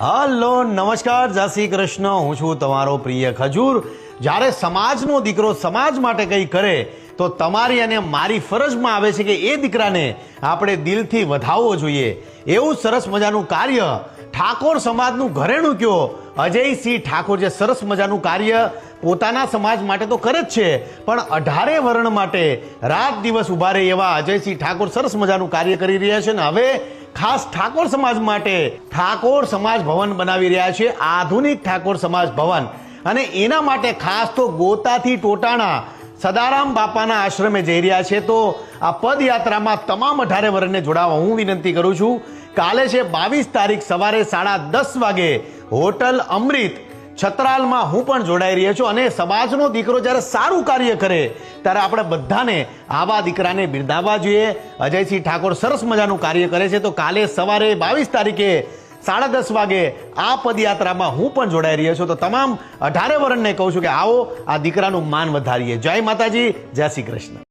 Hello નમસ્કાર, જય શ્રી કૃષ્ણ। હું છું તમારો પ્રિય ખજૂર। જ્યારે સમાજનો દીકરો સમાજ માટે કંઈ કરે તો તમારી અને મારી ફરજમાં આવે છે કે એ દીકરાને આપણે દિલથી વધાવવો જોઈએ। એવું સરસ મજાનું કાર્ય ઠાકોર સમાજનું ઘરેણું કયો અજયસિંહ ઠાકોર જે સરસ મજાનું કાર્ય પોતાના સમાજ માટે તો કરે જ છે, પણ 18 વર્ણ માટે રાત દિવસ ઉભા રહે એવા અજયસિંહ ઠાકોર સરસ મજાનું કાર્ય કરી રહ્યા છે ને હવે ખાસ ઠાકોર સમાજ માટે ઠાકોર સમાજ ભવન બનાવી રહ્યા છે, આધુનિક ઠાકોર સમાજ ભવન। અને એના માટે ખાસ તો ગોતાથી ટોટાણા સદારામ બાપાના આશ્રમે જઈ રહ્યા છે। તો આ પદયાત્રામાં તમામ 18 વર્ણને જોડાવા હું વિનંતી કરું છું। કાલે છે 22 તારીખ સવારે 10:30 વાગે હોટલ અમૃત છત્રાલમાં હું પણ જોડાઈ રહ્યો છું। અને સમાજનો દીકરો જ્યારે સારું કાર્ય કરે ત્યારે આપણે બધાને આવા દીકરાને બિરદાવવા જોઈએ। અજયસિંહ ઠાકોર સરસ મજાનું કાર્ય કરે છે, તો કાલે સવારે 22 તારીખે 10:30 વાગે આ પદયાત્રામાં હું પણ જોડાઈ રહ્યો છું। તો તમામ 18 વર્ણને કહું છું કે આવો આ દીકરાનું માન વધારીએ। જય માતાજી, જય શ્રી કૃષ્ણ।